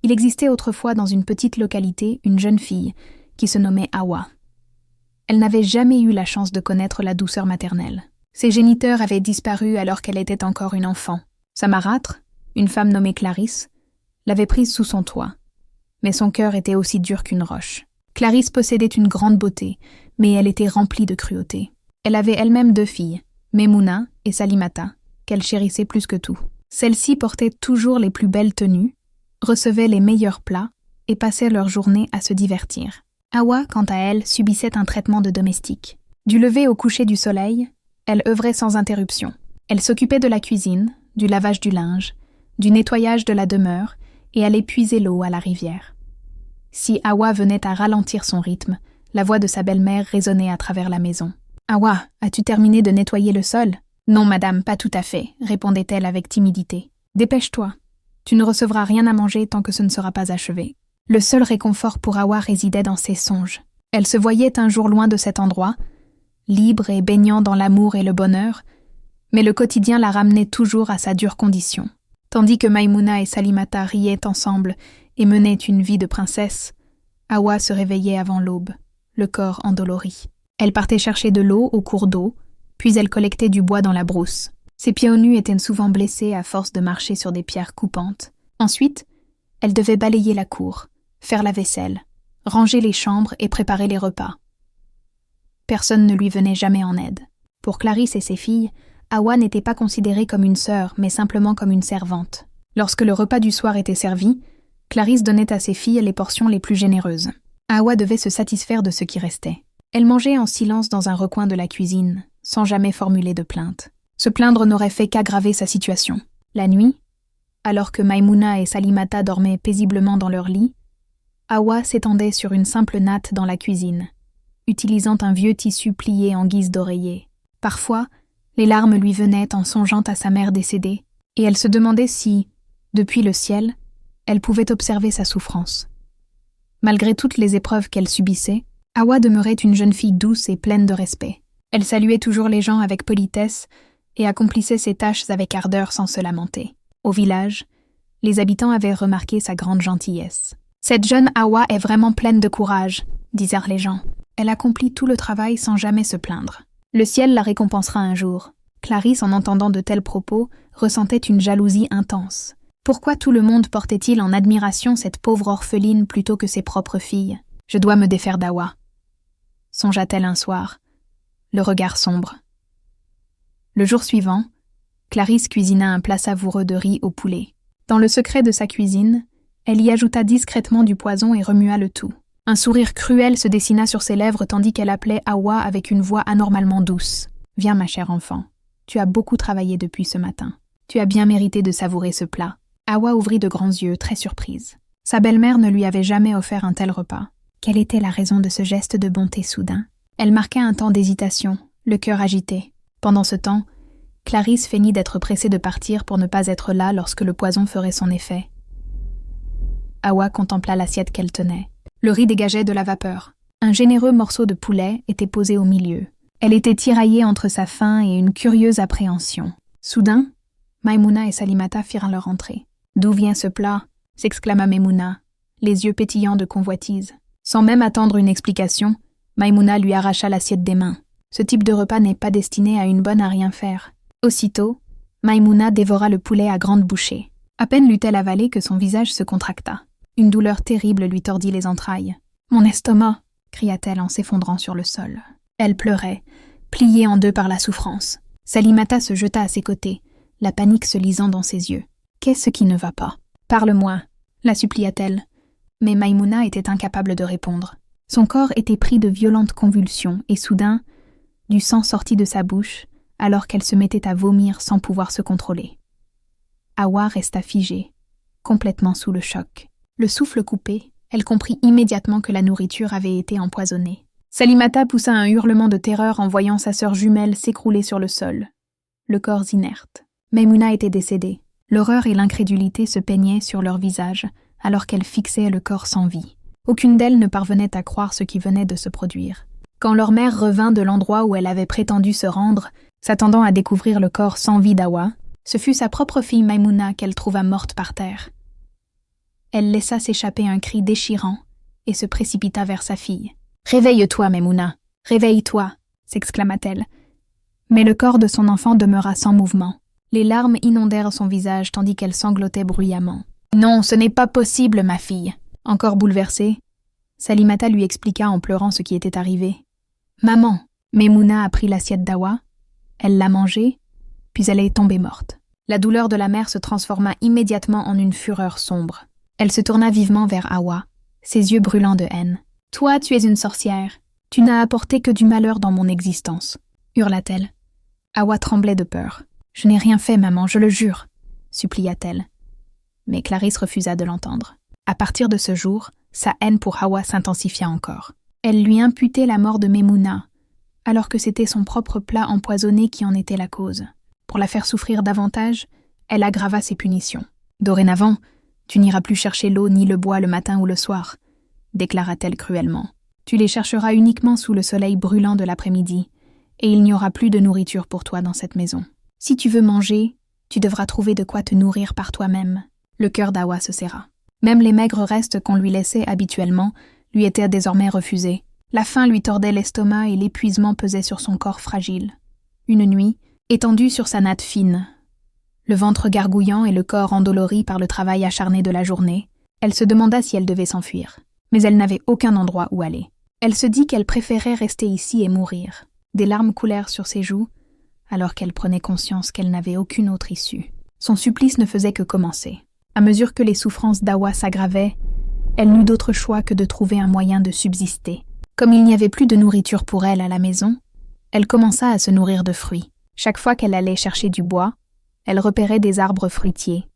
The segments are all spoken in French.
Il existait autrefois dans une petite localité une jeune fille qui se nommait Hawa. Elle n'avait jamais eu la chance de connaître la douceur maternelle. Ses géniteurs avaient disparu alors qu'elle était encore une enfant. Sa marâtre, une femme nommée Clarisse, l'avait prise sous son toit. Mais son cœur était aussi dur qu'une roche. Clarisse possédait une grande beauté, mais elle était remplie de cruauté. Elle avait elle-même 2 filles, Maimouna et Salimata, qu'elle chérissait plus que tout. Celles-ci portaient toujours les plus belles tenues, recevaient les meilleurs plats et passaient leur journée à se divertir. Hawa, quant à elle, subissait un traitement de domestique. Du lever au coucher du soleil, elle œuvrait sans interruption. Elle s'occupait de la cuisine, du lavage du linge, du nettoyage de la demeure et allait puiser l'eau à la rivière. Si Hawa venait à ralentir son rythme, la voix de sa belle-mère résonnait à travers la maison. « Hawa, as-tu terminé de nettoyer le sol ?»« Non, madame, pas tout à fait, » répondait-elle avec timidité. « Dépêche-toi. Tu ne recevras rien à manger tant que ce ne sera pas achevé. » Le seul réconfort pour Hawa résidait dans ses songes. Elle se voyait un jour loin de cet endroit, libre et baignant dans l'amour et le bonheur, mais le quotidien la ramenait toujours à sa dure condition. Tandis que Maimouna et Salimata riaient ensemble et menaient une vie de princesse, Hawa se réveillait avant l'aube, le corps endolori. Elle partait chercher de l'eau au cours d'eau, puis elle collectait du bois dans la brousse. Ses pieds nus étaient souvent blessés à force de marcher sur des pierres coupantes. Ensuite, elle devait balayer la cour, faire la vaisselle, ranger les chambres et préparer les repas. Personne ne lui venait jamais en aide. Pour Clarisse et ses filles, Hawa n'était pas considérée comme une sœur, mais simplement comme une servante. Lorsque le repas du soir était servi, Clarisse donnait à ses filles les portions les plus généreuses. Hawa devait se satisfaire de ce qui restait. Elle mangeait en silence dans un recoin de la cuisine, sans jamais formuler de plainte. Se plaindre n'aurait fait qu'aggraver sa situation. La nuit, alors que Maimouna et Salimata dormaient paisiblement dans leur lit, Hawa s'étendait sur une simple natte dans la cuisine, utilisant un vieux tissu plié en guise d'oreiller. Parfois, les larmes lui venaient en songeant à sa mère décédée, et elle se demandait si, depuis le ciel, elle pouvait observer sa souffrance. Malgré toutes les épreuves qu'elle subissait, Hawa demeurait une jeune fille douce et pleine de respect. Elle saluait toujours les gens avec politesse et accomplissait ses tâches avec ardeur sans se lamenter. Au village, les habitants avaient remarqué sa grande gentillesse. « Cette jeune Hawa est vraiment pleine de courage », disèrent les gens. Elle accomplit tout le travail sans jamais se plaindre. Le ciel la récompensera un jour. Clarisse, en entendant de tels propos, ressentait une jalousie intense. Pourquoi tout le monde portait-il en admiration cette pauvre orpheline plutôt que ses propres filles ? Je dois me défaire d'Hawa, songea-t-elle un soir, le regard sombre. Le jour suivant, Clarisse cuisina un plat savoureux de riz au poulet. Dans le secret de sa cuisine, elle y ajouta discrètement du poison et remua le tout. Un sourire cruel se dessina sur ses lèvres tandis qu'elle appelait Hawa avec une voix anormalement douce. « Viens, ma chère enfant, tu as beaucoup travaillé depuis ce matin. Tu as bien mérité de savourer ce plat. » Hawa ouvrit de grands yeux, très surprise. Sa belle-mère ne lui avait jamais offert un tel repas. Quelle était la raison de ce geste de bonté soudain ? Elle marqua un temps d'hésitation, le cœur agité. Pendant ce temps, Clarisse feignit d'être pressée de partir pour ne pas être là lorsque le poison ferait son effet. Hawa contempla l'assiette qu'elle tenait. Le riz dégageait de la vapeur. Un généreux morceau de poulet était posé au milieu. Elle était tiraillée entre sa faim et une curieuse appréhension. Soudain, Maimouna et Salimata firent leur entrée. « D'où vient ce plat ?» s'exclama Maimouna, les yeux pétillants de convoitise. Sans même attendre une explication, Maimouna lui arracha l'assiette des mains. Ce type de repas n'est pas destiné à une bonne à rien faire. Aussitôt, Maimouna dévora le poulet à grandes bouchées. À peine l'eut-elle avalé que son visage se contracta. Une douleur terrible lui tordit les entrailles. « Mon estomac !» cria-t-elle en s'effondrant sur le sol. Elle pleurait, pliée en deux par la souffrance. Salimata se jeta à ses côtés, la panique se lisant dans ses yeux. « Qu'est-ce qui ne va pas ? Parle-moi !» la supplia-t-elle. Mais Maimouna était incapable de répondre. Son corps était pris de violentes convulsions et soudain, du sang sortit de sa bouche alors qu'elle se mettait à vomir sans pouvoir se contrôler. Hawa resta figée, complètement sous le choc. Le souffle coupé, elle comprit immédiatement que la nourriture avait été empoisonnée. Salimata poussa un hurlement de terreur en voyant sa sœur jumelle s'écrouler sur le sol, le corps inerte. Maimouna était décédée. L'horreur et l'incrédulité se peignaient sur leur visage alors qu'elle fixait le corps sans vie. Aucune d'elles ne parvenait à croire ce qui venait de se produire. Quand leur mère revint de l'endroit où elle avait prétendu se rendre, s'attendant à découvrir le corps sans vie d'Hawa, ce fut sa propre fille Maimouna qu'elle trouva morte par terre. Elle laissa s'échapper un cri déchirant et se précipita vers sa fille. « Réveille-toi, Memouna, réveille-toi » s'exclama-t-elle. Mais le corps de son enfant demeura sans mouvement. Les larmes inondèrent son visage tandis qu'elle sanglotait bruyamment. « Non, ce n'est pas possible, ma fille !» Encore bouleversée, Salimata lui expliqua en pleurant ce qui était arrivé. « Maman !» Memouna a pris l'assiette d'Awa, elle l'a mangée, puis elle est tombée morte. La douleur de la mère se transforma immédiatement en une fureur sombre. Elle se tourna vivement vers Awa, ses yeux brûlants de haine. « Toi, tu es une sorcière. Tu n'as apporté que du malheur dans mon existence, » hurla-t-elle. Awa tremblait de peur. « Je n'ai rien fait, maman, je le jure, » supplia-t-elle. Mais Clarisse refusa de l'entendre. À partir de ce jour, sa haine pour Awa s'intensifia encore. Elle lui imputait la mort de Memouna, alors que c'était son propre plat empoisonné qui en était la cause. Pour la faire souffrir davantage, elle aggrava ses punitions. « Dorénavant, tu n'iras plus chercher l'eau ni le bois le matin ou le soir, » déclara-t-elle cruellement. « Tu les chercheras uniquement sous le soleil brûlant de l'après-midi, et il n'y aura plus de nourriture pour toi dans cette maison. Si tu veux manger, tu devras trouver de quoi te nourrir par toi-même. » Le cœur d'Awa se serra. Même les maigres restes qu'on lui laissait habituellement lui étaient désormais refusés. La faim lui tordait l'estomac et l'épuisement pesait sur son corps fragile. Une nuit, étendue sur sa natte fine, le ventre gargouillant et le corps endolori par le travail acharné de la journée, elle se demanda si elle devait s'enfuir. Mais elle n'avait aucun endroit où aller. Elle se dit qu'elle préférait rester ici et mourir. Des larmes coulèrent sur ses joues, alors qu'elle prenait conscience qu'elle n'avait aucune autre issue. Son supplice ne faisait que commencer. À mesure que les souffrances d'Awa s'aggravaient, elle n'eut d'autre choix que de trouver un moyen de subsister. Comme il n'y avait plus de nourriture pour elle à la maison, elle commença à se nourrir de fruits. Chaque fois qu'elle allait chercher du bois, elle repérait des arbres fruitiers,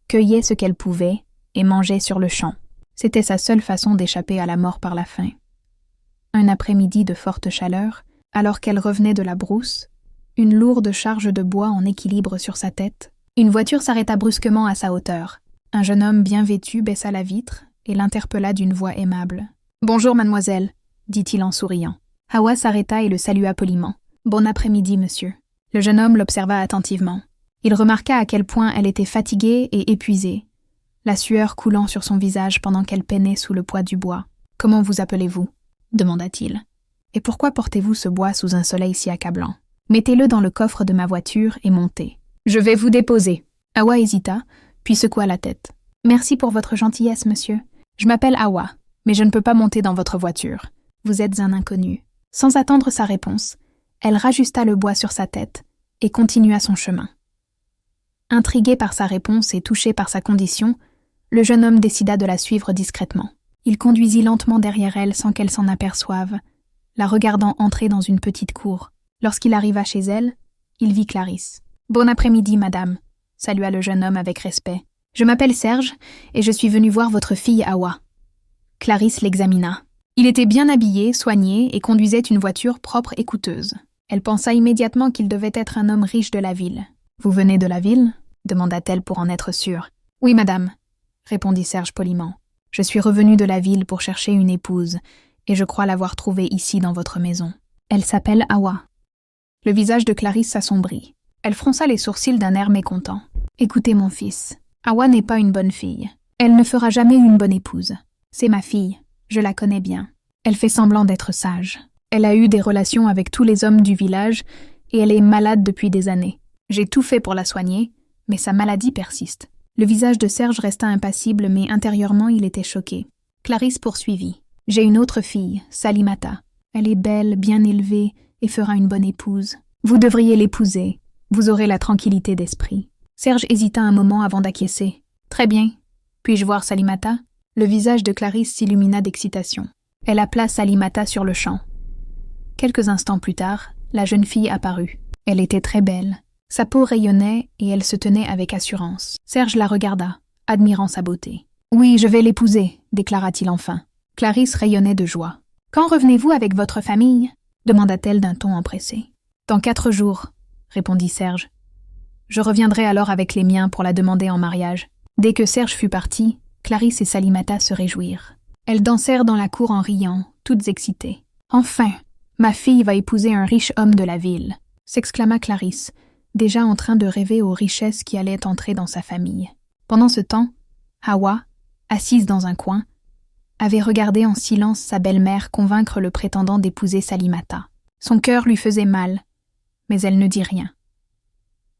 cueillait ce qu'elle pouvait et mangeait sur le champ. C'était sa seule façon d'échapper à la mort par la faim. Un après-midi de forte chaleur, alors qu'elle revenait de la brousse, une lourde charge de bois en équilibre sur sa tête, une voiture s'arrêta brusquement à sa hauteur. Un jeune homme bien vêtu baissa la vitre et l'interpella d'une voix aimable. « Bonjour, mademoiselle », dit-il en souriant. Awa s'arrêta et le salua poliment. « Bon après-midi, monsieur. » Le jeune homme l'observa attentivement. Il remarqua à quel point elle était fatiguée et épuisée, la sueur coulant sur son visage pendant qu'elle peinait sous le poids du bois. « Comment vous appelez-vous » demanda-t-il. « Et pourquoi portez-vous ce bois sous un soleil si accablant ? Mettez-le dans le coffre de ma voiture et montez. Je vais vous déposer. » Awa hésita, puis secoua la tête. « Merci pour votre gentillesse, monsieur. Je m'appelle Awa, mais je ne peux pas monter dans votre voiture. Vous êtes un inconnu. » Sans attendre sa réponse, elle rajusta le bois sur sa tête et continua son chemin. Intrigué par sa réponse et touché par sa condition, le jeune homme décida de la suivre discrètement. Il conduisit lentement derrière elle sans qu'elle s'en aperçoive, la regardant entrer dans une petite cour. Lorsqu'il arriva chez elle, il vit Clarisse. « Bon après-midi, madame », salua le jeune homme avec respect. « Je m'appelle Serge et je suis venu voir votre fille Awa. » Clarisse l'examina. Il était bien habillé, soigné et conduisait une voiture propre et coûteuse. Elle pensa immédiatement qu'il devait être un homme riche de la ville. « Vous venez de la ville ?» demanda-t-elle pour en être sûre. « Oui, madame », répondit Serge poliment. « Je suis revenu de la ville pour chercher une épouse et je crois l'avoir trouvée ici dans votre maison. Elle s'appelle Awa. » Le visage de Clarisse s'assombrit. Elle fronça les sourcils d'un air mécontent. « Écoutez, mon fils, Awa n'est pas une bonne fille. Elle ne fera jamais une bonne épouse. C'est ma fille, je la connais bien. Elle fait semblant d'être sage. Elle a eu des relations avec tous les hommes du village et elle est malade depuis des années. J'ai tout fait pour la soigner, mais sa maladie persiste. » Le visage de Serge resta impassible, mais intérieurement il était choqué. Clarisse poursuivit. « J'ai une autre fille, Salimata. Elle est belle, bien élevée et fera une bonne épouse. Vous devriez l'épouser. Vous aurez la tranquillité d'esprit. » Serge hésita un moment avant d'acquiescer. « Très bien. Puis-je voir Salimata ?» Le visage de Clarisse s'illumina d'excitation. Elle appela Salimata sur le champ. Quelques instants plus tard, la jeune fille apparut. Elle était très belle. Sa peau rayonnait et elle se tenait avec assurance. Serge la regarda, admirant sa beauté. « Oui, je vais l'épouser », déclara-t-il enfin. Clarisse rayonnait de joie. « Quand revenez-vous avec votre famille ?» demanda-t-elle d'un ton empressé. « Dans 4 jours », répondit Serge. « Je reviendrai alors avec les miens pour la demander en mariage. » Dès que Serge fut parti, Clarisse et Salimata se réjouirent. Elles dansèrent dans la cour en riant, toutes excitées. « Enfin, ma fille va épouser un riche homme de la ville !» s'exclama Clarisse, déjà en train de rêver aux richesses qui allaient entrer dans sa famille. Pendant ce temps, Awa, assise dans un coin, avait regardé en silence sa belle-mère convaincre le prétendant d'épouser Salimata. Son cœur lui faisait mal, mais elle ne dit rien.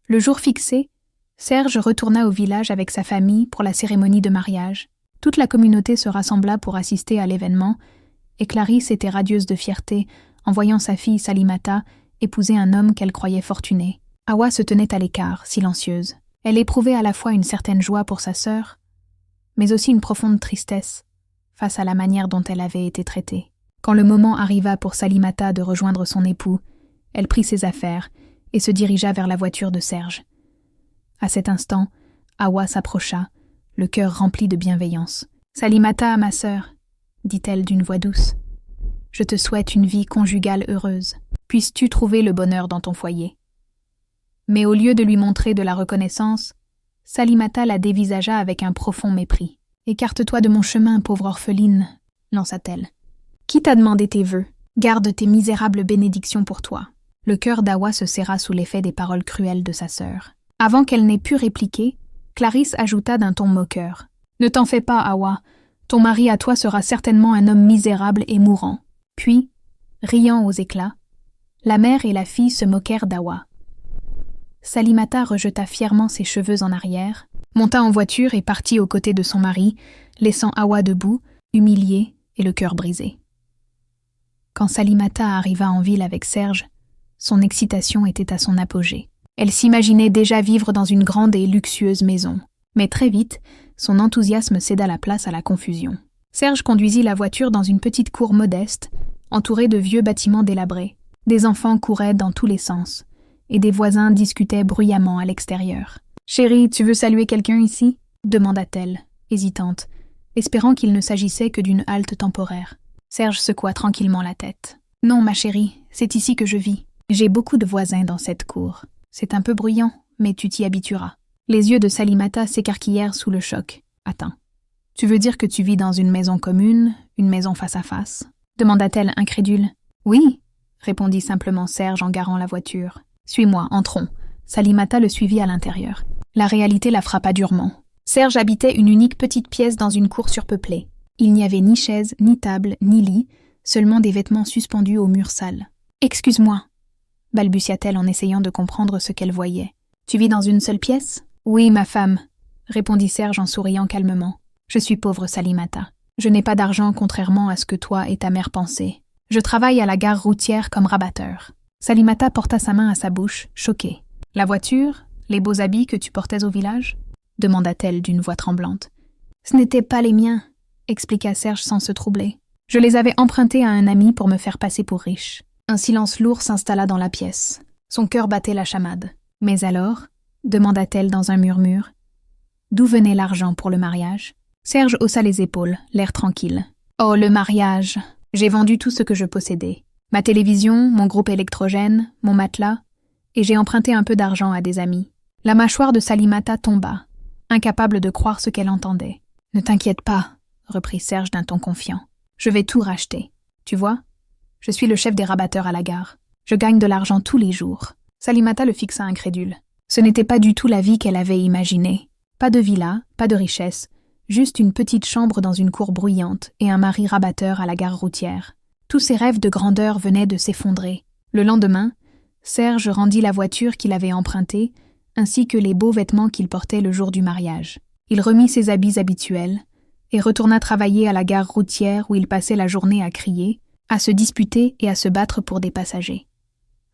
Le jour fixé, Serge retourna au village avec sa famille pour la cérémonie de mariage. Toute la communauté se rassembla pour assister à l'événement, et Clarisse était radieuse de fierté en voyant sa fille Salimata épouser un homme qu'elle croyait fortuné. Awa se tenait à l'écart, silencieuse. Elle éprouvait à la fois une certaine joie pour sa sœur, mais aussi une profonde tristesse face à la manière dont elle avait été traitée. Quand le moment arriva pour Salimata de rejoindre son époux, elle prit ses affaires et se dirigea vers la voiture de Serge. À cet instant, Awa s'approcha, le cœur rempli de bienveillance. « Salimata, ma sœur, » dit-elle d'une voix douce. « Je te souhaite une vie conjugale heureuse. Puisses-tu trouver le bonheur dans ton foyer. » Mais au lieu de lui montrer de la reconnaissance, Salimata la dévisagea avec un profond mépris. « Écarte-toi de mon chemin, pauvre orpheline, » lança-t-elle. « Qui t'a demandé tes vœux? Garde tes misérables bénédictions pour toi. » Le cœur d'Awa se serra sous l'effet des paroles cruelles de sa sœur. Avant qu'elle n'ait pu répliquer, Clarisse ajouta d'un ton moqueur. « Ne t'en fais pas, Awa. Ton mari à toi sera certainement un homme misérable et mourant. » Puis, riant aux éclats, la mère et la fille se moquèrent d'Awa. Salimata rejeta fièrement ses cheveux en arrière, monta en voiture et partit aux côtés de son mari, laissant Awa debout, humiliée et le cœur brisé. Quand Salimata arriva en ville avec Serge, son excitation était à son apogée. Elle s'imaginait déjà vivre dans une grande et luxueuse maison. Mais très vite, son enthousiasme céda la place à la confusion. Serge conduisit la voiture dans une petite cour modeste, entourée de vieux bâtiments délabrés. Des enfants couraient dans tous les sens, et des voisins discutaient bruyamment à l'extérieur. « Chérie, tu veux saluer quelqu'un ici ?» demanda-t-elle, hésitante, espérant qu'il ne s'agissait que d'une halte temporaire. Serge secoua tranquillement la tête. « Non, ma chérie, c'est ici que je vis. J'ai beaucoup de voisins dans cette cour. C'est un peu bruyant, mais tu t'y habitueras. » Les yeux de Salimata s'écarquillèrent sous le choc. « Attends, tu veux dire que tu vis dans une maison commune, une maison face à face ?» demanda-t-elle incrédule. « Oui, » répondit simplement Serge en garant la voiture. « Suis-moi, entrons. » Salimata le suivit à l'intérieur. La réalité la frappa durement. Serge habitait une unique petite pièce dans une cour surpeuplée. Il n'y avait ni chaise, ni table, ni lit, seulement des vêtements suspendus au mur sale. « Excuse-moi, » balbutia-t-elle en essayant de comprendre ce qu'elle voyait. « Tu vis dans une seule pièce ?»« Oui, ma femme, » répondit Serge en souriant calmement. « Je suis pauvre, Salimata. Je n'ai pas d'argent contrairement à ce que toi et ta mère pensaient. Je travaille à la gare routière comme rabatteur. » Salimata porta sa main à sa bouche, choquée. « La voiture, les beaux habits que tu portais au village ?» demanda-t-elle d'une voix tremblante. « Ce n'étaient pas les miens, » expliqua Serge sans se troubler. « Je les avais empruntés à un ami pour me faire passer pour riche. » Un silence lourd s'installa dans la pièce. Son cœur battait la chamade. « Mais alors ?» demanda-t-elle dans un murmure. « D'où venait l'argent pour le mariage ?» Serge haussa les épaules, l'air tranquille. « Oh, le mariage! J'ai vendu tout ce que je possédais. Ma télévision, mon groupe électrogène, mon matelas, et j'ai emprunté un peu d'argent à des amis. » La mâchoire de Salimata tomba, incapable de croire ce qu'elle entendait. « Ne t'inquiète pas, » reprit Serge d'un ton confiant. « Je vais tout racheter. Tu vois ? Je suis le chef des rabatteurs à la gare. Je gagne de l'argent tous les jours. » Salimata le fixa incrédule. Ce n'était pas du tout la vie qu'elle avait imaginée. Pas de villa, pas de richesse, juste une petite chambre dans une cour bruyante et un mari rabatteur à la gare routière. Tous ses rêves de grandeur venaient de s'effondrer. Le lendemain, Serge rendit la voiture qu'il avait empruntée, ainsi que les beaux vêtements qu'il portait le jour du mariage. Il remit ses habits habituels et retourna travailler à la gare routière où il passait la journée à crier, à se disputer et à se battre pour des passagers.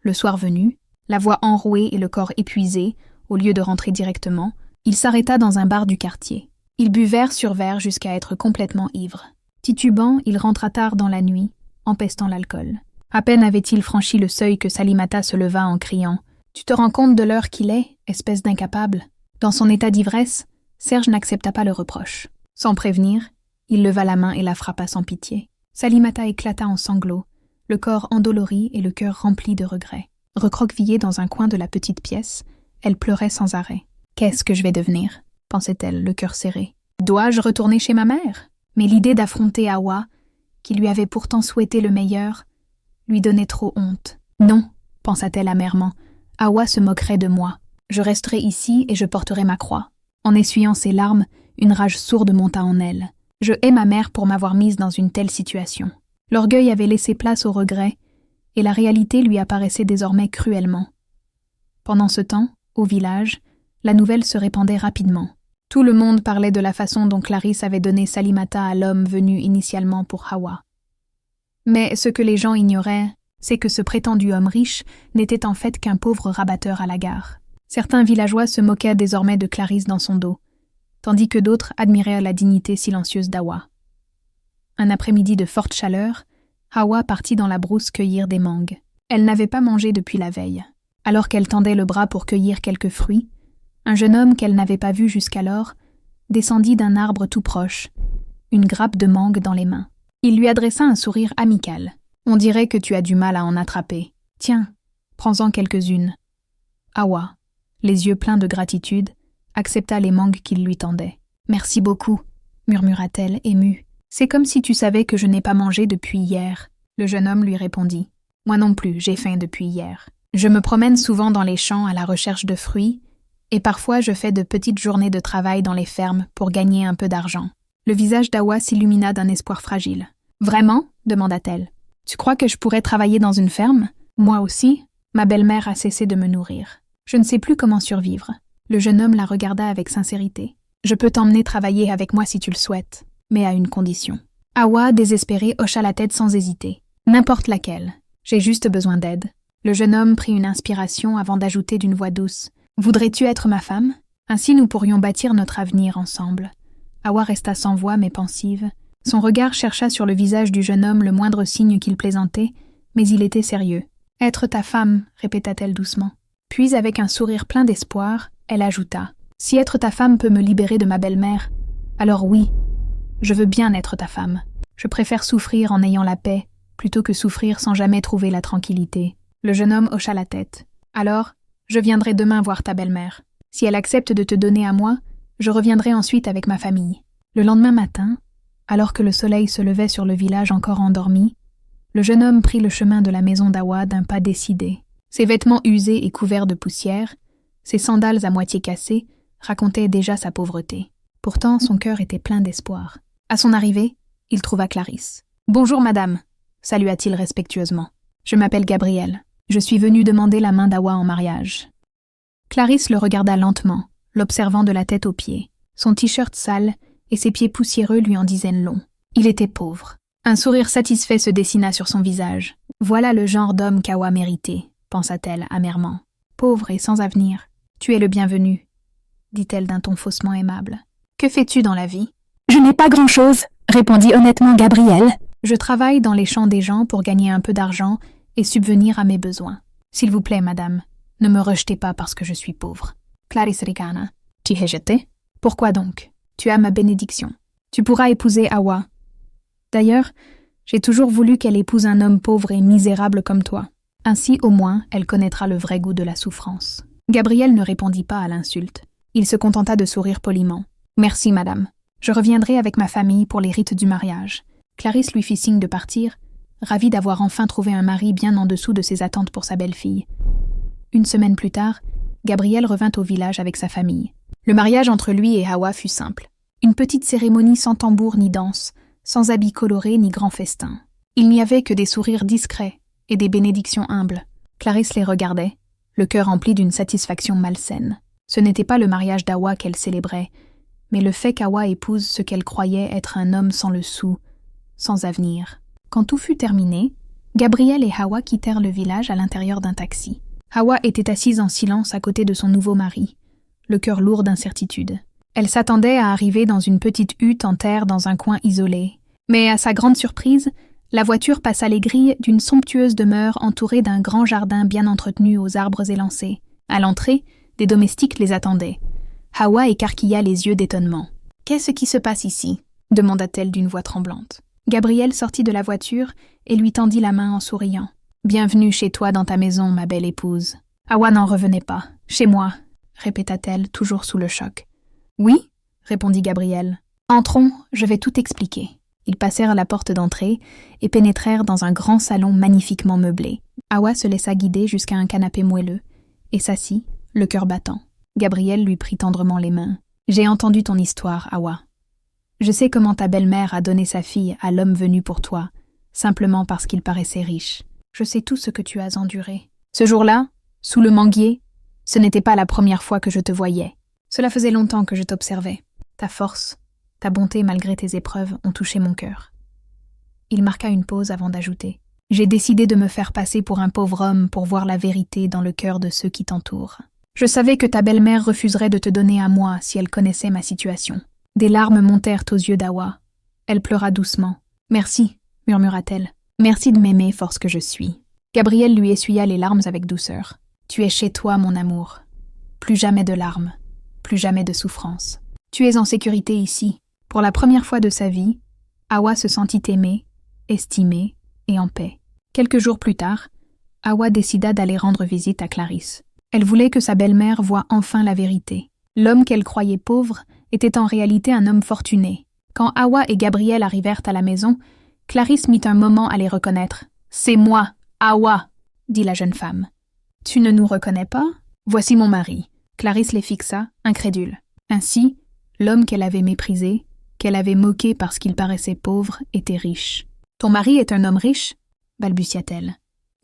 Le soir venu, la voix enrouée et le corps épuisé, au lieu de rentrer directement, il s'arrêta dans un bar du quartier. Il but verre sur verre jusqu'à être complètement ivre. Titubant, il rentra tard dans la nuit, empestant l'alcool. À peine avait-il franchi le seuil que Salimata se leva en criant « Tu te rends compte de l'heure qu'il est, espèce d'incapable ?» Dans son état d'ivresse, Serge n'accepta pas le reproche. Sans prévenir, il leva la main et la frappa sans pitié. Salimata éclata en sanglots, le corps endolori et le cœur rempli de regrets. Recroquevillée dans un coin de la petite pièce, elle pleurait sans arrêt. « Qu'est-ce que je vais devenir ?» pensait-elle, le cœur serré. « Dois-je retourner chez ma mère ?» Mais l'idée d'affronter Awa, qui lui avait pourtant souhaité le meilleur, lui donnait trop honte. « Non, » pensa-t-elle amèrement, « Awa se moquerait de moi. Je resterai ici et je porterai ma croix. » En essuyant ses larmes, Une rage sourde monta en elle. Je hais ma mère pour m'avoir mise dans une telle situation. L'orgueil avait laissé place au regret, et la réalité lui apparaissait désormais cruellement. Pendant ce temps, au village, la nouvelle se répandait rapidement. Tout le monde parlait de la façon dont Clarisse avait donné Salimata à l'homme venu initialement pour Hawa. Mais ce que les gens ignoraient, c'est que ce prétendu homme riche n'était en fait qu'un pauvre rabatteur à la gare. Certains villageois se moquaient désormais de Clarisse dans son dos, tandis que d'autres admiraient la dignité silencieuse d'Hawa. Un après-midi de forte chaleur, Hawa partit dans la brousse cueillir des mangues. Elle n'avait pas mangé depuis la veille. Alors qu'elle tendait le bras pour cueillir quelques fruits, un jeune homme qu'elle n'avait pas vu jusqu'alors descendit d'un arbre tout proche, une grappe de mangue dans les mains. Il lui adressa un sourire amical. « On dirait que tu as du mal à en attraper. Tiens, prends-en quelques-unes. » Hawa, les yeux pleins de gratitude, accepta les mangues qu'il lui tendait. « Merci beaucoup, » murmura-t-elle, émue. « C'est comme si tu savais que je n'ai pas mangé depuis hier. » Le jeune homme lui répondit. « Moi non plus, j'ai faim depuis hier. Je me promène souvent dans les champs à la recherche de fruits, et parfois je fais de petites journées de travail dans les fermes pour gagner un peu d'argent. » Le visage d'Hawa s'illumina d'un espoir fragile. « Vraiment ?» demanda-t-elle. « Tu crois que je pourrais travailler dans une ferme ? Moi aussi, ma belle-mère a cessé de me nourrir. Je ne sais plus comment survivre. » Le jeune homme la regarda avec sincérité. « Je peux t'emmener travailler avec moi si tu le souhaites, mais à une condition. » Hawa, désespérée, hocha la tête sans hésiter. « N'importe laquelle. J'ai juste besoin d'aide. » Le jeune homme prit une inspiration avant d'ajouter d'une voix douce. « Voudrais-tu être ma femme ? Ainsi nous pourrions bâtir notre avenir ensemble. » Hawa resta sans voix mais pensive. Son regard chercha sur le visage du jeune homme le moindre signe qu'il plaisantait, mais il était sérieux. « Être ta femme, » répéta-t-elle doucement. Puis, avec un sourire plein d'espoir, elle ajouta. « Si être ta femme peut me libérer de ma belle-mère, alors oui, je veux bien être ta femme. Je préfère souffrir en ayant la paix, plutôt que souffrir sans jamais trouver la tranquillité. » Le jeune homme hocha la tête. « Alors, je viendrai demain voir ta belle-mère. Si elle accepte de te donner à moi, je reviendrai ensuite avec ma famille. » Le lendemain matin, alors que le soleil se levait sur le village encore endormi, le jeune homme prit le chemin de la maison d'Hawa d'un pas décidé. Ses vêtements usés et couverts de poussière, ses sandales à moitié cassées, racontaient déjà sa pauvreté. Pourtant, son cœur était plein d'espoir. À son arrivée, il trouva Clarisse. « Bonjour, madame » salua-t-il respectueusement. « Je m'appelle Gabriel. Je suis venu demander la main d'Hawa en mariage. » Clarisse le regarda lentement, l'observant de la tête aux pieds. Son t-shirt sale et ses pieds poussiéreux lui en disaient long. Il était pauvre. Un sourire satisfait se dessina sur son visage. « Voilà le genre d'homme qu'Hawa méritait, » pensa-t-elle amèrement. « Pauvre et sans avenir. Tu es le bienvenu, » dit-elle d'un ton faussement aimable. « Que fais-tu dans la vie ?»« Je n'ai pas grand-chose, » répondit honnêtement Gabriel. « Je travaille dans les champs des gens pour gagner un peu d'argent et subvenir à mes besoins. S'il vous plaît, madame, ne me rejetez pas parce que je suis pauvre. » Clarisse ricana. « T'y es jeté ? Pourquoi donc ? Tu as ma bénédiction. Tu pourras épouser Hawa. D'ailleurs, j'ai toujours voulu qu'elle épouse un homme pauvre et misérable comme toi. Ainsi, au moins, elle connaîtra le vrai goût de la souffrance. » Gabriel ne répondit pas à l'insulte. Il se contenta de sourire poliment. « Merci, madame. Je reviendrai avec ma famille pour les rites du mariage. » Clarisse lui fit signe de partir, ravie d'avoir enfin trouvé un mari bien en dessous de ses attentes pour sa belle-fille. Une semaine plus tard, Gabriel revint au village avec sa famille. Le mariage entre lui et Hawa fut simple. Une petite cérémonie sans tambour ni danse, sans habits colorés ni grands festins. Il n'y avait que des sourires discrets et des bénédictions humbles. Clarisse les regardait, le cœur empli d'une satisfaction malsaine. Ce n'était pas le mariage d'Hawa qu'elle célébrait, mais le fait qu'Hawa épouse ce qu'elle croyait être un homme sans le sou, sans avenir. Quand tout fut terminé, Gabriel et Hawa quittèrent le village à l'intérieur d'un taxi. Hawa était assise en silence à côté de son nouveau mari, le cœur lourd d'incertitude. Elle s'attendait à arriver dans une petite hutte en terre dans un coin isolé. Mais à sa grande surprise, la voiture passa les grilles d'une somptueuse demeure entourée d'un grand jardin bien entretenu aux arbres élancés. À l'entrée, des domestiques les attendaient. Hawa écarquilla les yeux d'étonnement. « Qu'est-ce qui se passe ici ?» demanda-t-elle d'une voix tremblante. Gabriel sortit de la voiture et lui tendit la main en souriant. « Bienvenue chez toi dans ta maison, ma belle épouse. » Hawa n'en revenait pas. « Chez moi » répéta-t-elle, toujours sous le choc. « Oui » répondit Gabriel. « Entrons, je vais tout expliquer. » Ils passèrent la porte d'entrée et pénétrèrent dans un grand salon magnifiquement meublé. Hawa se laissa guider jusqu'à un canapé moelleux et s'assit, le cœur battant. Gabriel lui prit tendrement les mains et J'ai entendu ton histoire, Awa. Je sais comment ta belle-mère a donné sa fille à l'homme venu pour toi, simplement parce qu'il paraissait riche. Je sais tout ce que tu as enduré. Ce jour-là, sous le manguier, ce n'était pas la première fois que je te voyais. Cela faisait longtemps que je t'observais. Ta force, ta bonté malgré tes épreuves ont touché mon cœur. Il marqua une pause avant d'ajouter. J'ai décidé de me faire passer pour un pauvre homme pour voir la vérité dans le cœur de ceux qui t'entourent. Je savais que ta belle-mère refuserait de te donner à moi si elle connaissait ma situation. Des larmes montèrent aux yeux d'Awa. Elle pleura doucement. « Merci », murmura-t-elle. « Merci de m'aimer, force que je suis. » Gabriel lui essuya les larmes avec douceur. « Tu es chez toi, mon amour. Plus jamais de larmes, plus jamais de souffrance. Tu es en sécurité ici. » Pour la première fois de sa vie, Awa se sentit aimée, estimée et en paix. Quelques jours plus tard, Awa décida d'aller rendre visite à Clarisse. Elle voulait que sa belle-mère voie enfin la vérité. L'homme qu'elle croyait pauvre était en réalité un homme fortuné. Quand Awa et Gabriel arrivèrent à la maison, Clarisse mit un moment à les reconnaître. « C'est moi, Awa !» dit la jeune femme. « Tu ne nous reconnais pas ? Voici mon mari. » Clarisse les fixa, incrédule. Ainsi, l'homme qu'elle avait méprisé, qu'elle avait moqué parce qu'il paraissait pauvre, était riche. « Ton mari est un homme riche ?» balbutia-t-elle.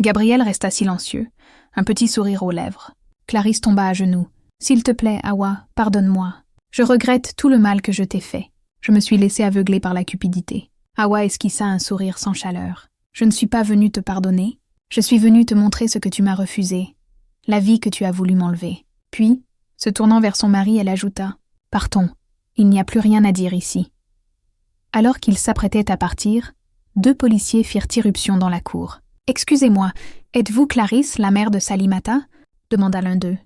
Gabriel resta silencieux, un petit sourire aux lèvres. Clarisse tomba à genoux. « S'il te plaît, Awa, pardonne-moi. Je regrette tout le mal que je t'ai fait. Je me suis laissée aveugler par la cupidité. » Awa esquissa un sourire sans chaleur. « Je ne suis pas venue te pardonner. Je suis venue te montrer ce que tu m'as refusé, la vie que tu as voulu m'enlever. » Puis, se tournant vers son mari, elle ajouta « Partons, il n'y a plus rien à dire ici. » Alors qu'ils s'apprêtaient à partir, 2 policiers firent irruption dans la cour. « Excusez-moi, êtes-vous Clarisse, la mère de Salimata ?» demanda l'un d'eux.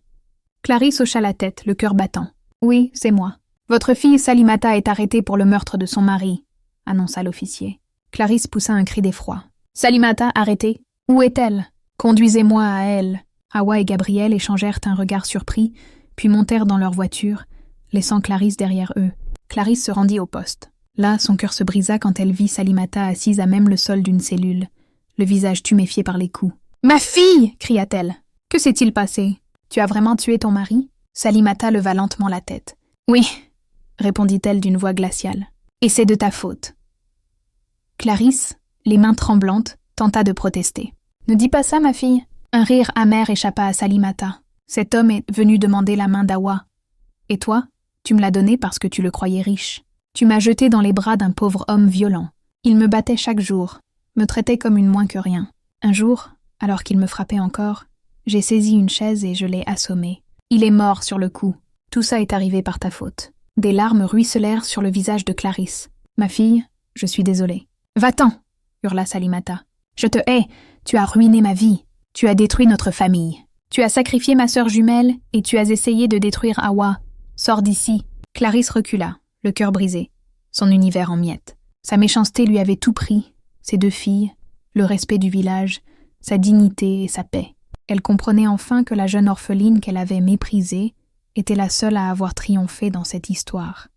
Clarisse hocha la tête, le cœur battant. « Oui, c'est moi. Votre fille Salimata est arrêtée pour le meurtre de son mari, » annonça l'officier. Clarisse poussa un cri d'effroi. « Salimata arrêtée? Où est-elle? Conduisez-moi à elle. » Awa et Gabriel échangèrent un regard surpris, puis montèrent dans leur voiture, laissant Clarisse derrière eux. Clarisse se rendit au poste. Là, son cœur se brisa quand elle vit Salimata assise à même le sol d'une cellule, le visage tuméfié par les coups. « Ma fille !» cria-t-elle. « Que s'est-il passé? Tu as vraiment tué ton mari ?» Salimata leva lentement la tête. « Oui, » répondit-elle d'une voix glaciale. « Et c'est de ta faute. » Clarisse, les mains tremblantes, tenta de protester. « Ne dis pas ça, ma fille. » Un rire amer échappa à Salimata. Cet homme est venu demander la main d'Awa. Et toi, tu me l'as donnée parce que tu le croyais riche. Tu m'as jeté dans les bras d'un pauvre homme violent. Il me battait chaque jour, me traitait comme une moins que rien. Un jour, alors qu'il me frappait encore, j'ai saisi une chaise et je l'ai assommé. Il est mort sur le coup. Tout ça est arrivé par ta faute. Des larmes ruisselèrent sur le visage de Clarisse. Ma fille, je suis désolée. Va-t'en, hurla Salimata. Je te hais, tu as ruiné ma vie. Tu as détruit notre famille. Tu as sacrifié ma sœur jumelle et tu as essayé de détruire Awa. Sors d'ici. Clarisse recula, le cœur brisé, son univers en miettes. Sa méchanceté lui avait tout pris, ses 2 filles, le respect du village, sa dignité et sa paix. Elle comprenait enfin que la jeune orpheline qu'elle avait méprisée était la seule à avoir triomphé dans cette histoire.